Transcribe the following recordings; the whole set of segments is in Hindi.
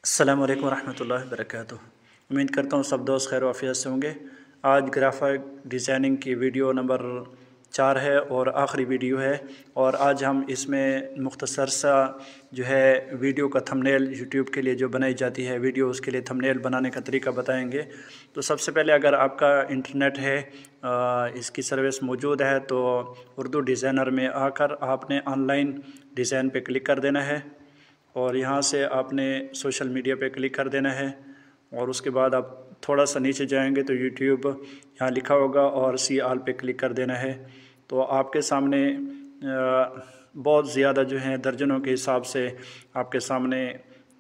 अस्सलामु अलैकुम वरहमतुल्लाहि वबरकातुहू। उम्मीद करता हूँ सब दोस्त खैर वाफियत से होंगे। आज ग्राफिक डिज़ाइनिंग की वीडियो नंबर 4 है और आखिरी वीडियो है। और आज हम इसमें मुख्तसर सा जो है वीडियो का थंबनेल यूट्यूब के लिए जो बनाई जाती है वीडियो, उसके लिए थंबनेल बनाने का तरीका बताएंगे। तो सबसे पहले अगर आपका इंटरनेट है, इसकी सर्विस मौजूद है, तो उर्दू डिज़ाइनर में आकर आपने ऑनलाइन डिज़ाइन पे क्लिक कर देना है और यहाँ से आपने सोशल मीडिया पे क्लिक कर देना है। और उसके बाद आप थोड़ा सा नीचे जाएंगे तो यूट्यूब यहाँ लिखा होगा और सी ऑल पे क्लिक कर देना है। तो आपके सामने बहुत ज़्यादा जो हैं दर्जनों के हिसाब से आपके सामने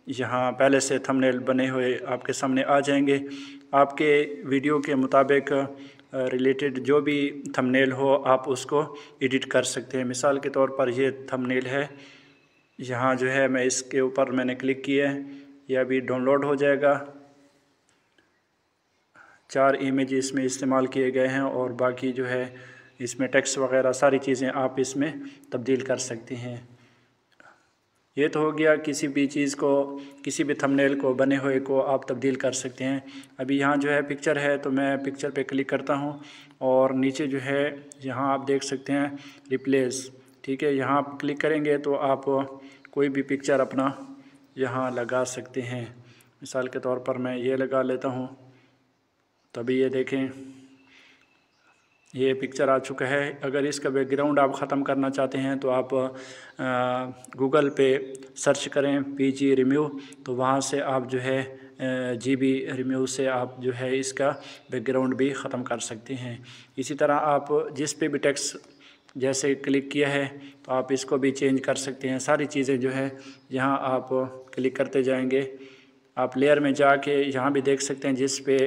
यहाँ पहले से थंबनेल बने हुए आपके सामने आ जाएंगे। आपके वीडियो के मुताबिक रिलेटेड जो भी थंबनेल हो आप उसको एडिट कर सकते हैं। मिसाल के तौर पर ये थंबनेल है, यहाँ जो है मैं इसके ऊपर मैंने क्लिक किया है, यह अभी डाउनलोड हो जाएगा। 4 इमेज इसमें इस्तेमाल किए गए हैं और बाकी जो है इसमें टेक्स्ट वगैरह सारी चीज़ें आप इसमें तब्दील कर सकते हैं। ये तो हो गया किसी भी चीज़ को, किसी भी थंबनेल को बने हुए को आप तब्दील कर सकते हैं। अभी यहाँ जो है पिक्चर है तो मैं पिक्चर पे क्लिक करता हूँ और नीचे जो है यहाँ आप देख सकते हैं रिप्लेस, ठीक है। यहाँ आप क्लिक करेंगे तो आप कोई भी पिक्चर अपना यहाँ लगा सकते हैं। मिसाल के तौर पर मैं ये लगा लेता हूँ। तभी ये देखें ये पिक्चर आ चुका है। अगर इसका बैकग्राउंड आप ख़त्म करना चाहते हैं तो आप गूगल पे सर्च करें PG रिम्यू, तो वहाँ से आप जो है GB रिम्यू से आप जो है इसका बैकग्राउंड भी ख़त्म कर सकते हैं। इसी तरह आप जिस पे भी टेक्स्ट जैसे क्लिक किया है तो आप इसको भी चेंज कर सकते हैं। सारी चीज़ें जो है यहाँ आप क्लिक करते जाएंगे। आप लेयर में जाके यहाँ भी देख सकते हैं जिस पे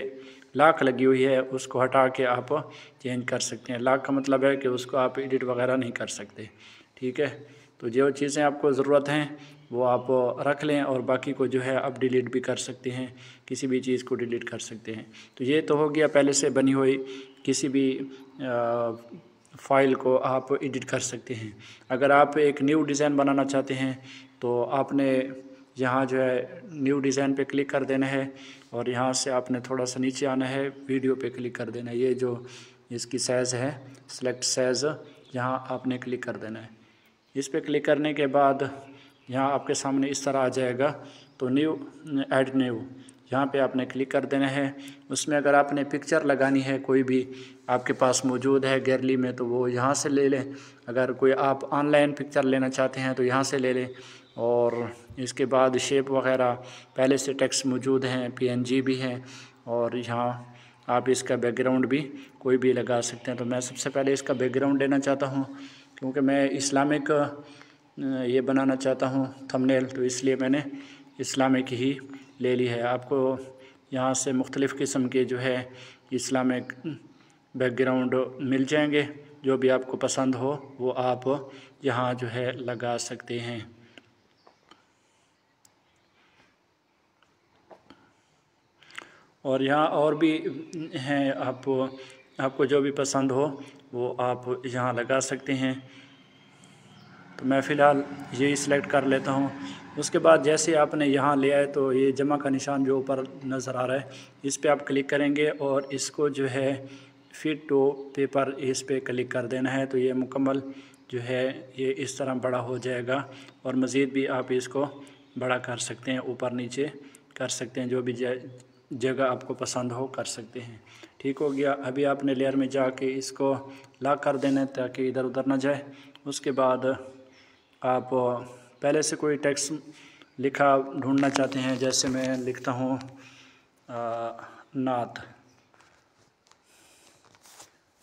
लॉक लगी हुई है उसको हटा के आप चेंज कर सकते हैं। लॉक का मतलब है कि उसको आप एडिट वगैरह नहीं कर सकते, ठीक है। तो जो चीज़ें आपको ज़रूरत हैं वो आप रख लें और बाकी को जो है आप डिलीट भी कर सकते हैं, किसी भी चीज़ को डिलीट कर सकते हैं। तो ये तो हो गया पहले से बनी हुई किसी भी फाइल को आप एडिट कर सकते हैं। अगर आप एक न्यू डिज़ाइन बनाना चाहते हैं तो आपने यहाँ जो है न्यू डिज़ाइन पे क्लिक कर देना है और यहाँ से आपने थोड़ा सा नीचे आना है, वीडियो पे क्लिक कर देना है। ये जो इसकी साइज़ है सेलेक्ट साइज़, यहाँ आपने क्लिक कर देना है। इस पे क्लिक करने के बाद यहाँ आपके सामने इस तरह आ जाएगा। तो न्यू ऐड न्यू यहाँ पे आपने क्लिक कर देना है। उसमें अगर आपने पिक्चर लगानी है कोई भी आपके पास मौजूद है गैलरी में तो वो यहाँ से ले लें। अगर कोई आप ऑनलाइन पिक्चर लेना चाहते हैं तो यहाँ से ले लें। और इसके बाद शेप वगैरह पहले से टेक्स्ट मौजूद हैं, PNG भी हैं और यहाँ आप इसका बैकग्राउंड भी कोई भी लगा सकते हैं। तो मैं सबसे पहले इसका बैकग्राउंड लेना चाहता हूँ क्योंकि मैं इस्लामिक ये बनाना चाहता हूँ थंबनेल, तो इसलिए मैंने इस्लामिक ही ले ली है। आपको यहाँ से मुख्तलिफ़ किस्म के जो है इस्लामिक बैकग्राउंड मिल जाएंगे, जो भी आपको पसंद हो वो आप यहाँ जो है लगा सकते हैं। और यहाँ और भी हैं, आपको जो भी पसंद हो वो आप यहाँ लगा सकते हैं। तो मैं फ़िलहाल ये सिलेक्ट कर लेता हूँ। उसके बाद जैसे आपने यहाँ ले आए तो ये जमा का निशान जो ऊपर नज़र आ रहा है इस पे आप क्लिक करेंगे और इसको जो है फिट टू पेपर इस पे क्लिक कर देना है। तो ये मुकम्मल जो है ये इस तरह बड़ा हो जाएगा और मज़ीद भी आप इसको बड़ा कर सकते हैं, ऊपर नीचे कर सकते हैं, जो भी जगह आपको पसंद हो कर सकते हैं। ठीक हो गया। अभी आपने लेयर में जाके इसको लॉक कर देना है ताकि इधर उधर ना जाए। उसके बाद आप पहले से कोई टेक्स्ट लिखा ढूंढना चाहते हैं, जैसे मैं लिखता हूँ नात,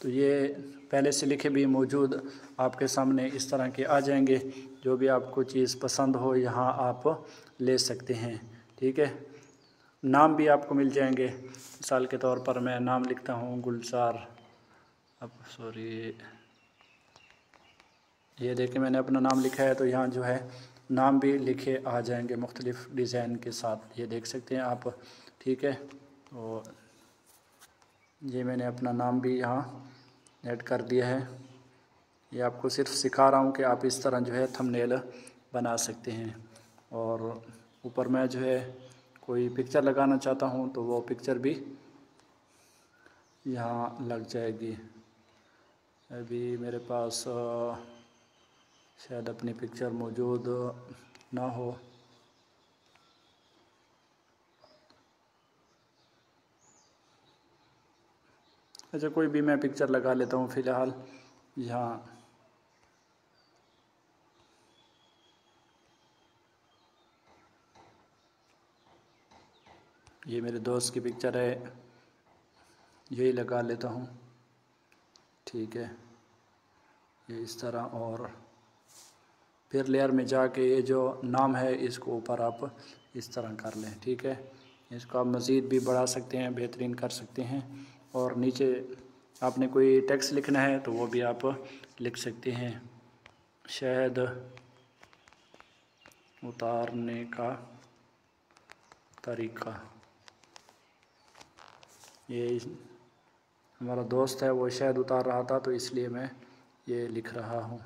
तो ये पहले से लिखे भी मौजूद आपके सामने इस तरह के आ जाएंगे। जो भी आपको चीज़ पसंद हो यहाँ आप ले सकते हैं, ठीक है। नाम भी आपको मिल जाएंगे। मिसाल के तौर पर मैं नाम लिखता हूँ गुलजार, अब सॉरी ये देखिए मैंने अपना नाम लिखा है तो यहाँ जो है नाम भी लिखे आ जाएंगे मुख्तलिफ़ डिज़ाइन के साथ, ये देख सकते हैं आप, ठीक है। तो ये मैंने अपना नाम भी यहाँ ऐड कर दिया है। ये आपको सिर्फ सिखा रहा हूँ कि आप इस तरह जो है थंबनेल बना सकते हैं। और ऊपर मैं जो है कोई पिक्चर लगाना चाहता हूँ तो वो पिक्चर भी यहाँ लग जाएगी। अभी मेरे पास शायद अपनी पिक्चर मौजूद ना हो। अच्छा, कोई भी मैं पिक्चर लगा लेता हूँ फ़िलहाल यहाँ। ये मेरे दोस्त की पिक्चर है, यही लगा लेता हूँ। ठीक है, ये इस तरह। और फिर लेयर में जाके ये जो नाम है इसको ऊपर आप इस तरह कर लें। ठीक है, इसको आप मज़ीद भी बढ़ा सकते हैं, बेहतरीन कर सकते हैं। और नीचे आपने कोई टेक्स्ट लिखना है तो वो भी आप लिख सकते हैं। शहद उतारने का तरीका। ये हमारा दोस्त है, वो शहद उतार रहा था तो इसलिए मैं ये लिख रहा हूँ।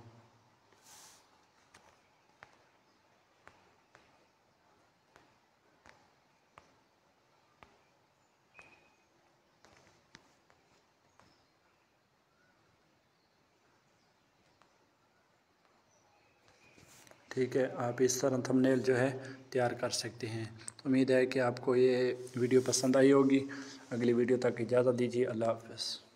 ठीक है, आप इस तरह थंबनेल जो है तैयार कर सकते हैं। उम्मीद है कि आपको ये वीडियो पसंद आई होगी। अगली वीडियो तक इजाज़त दीजिए। अल्लाह हाफ़िज़।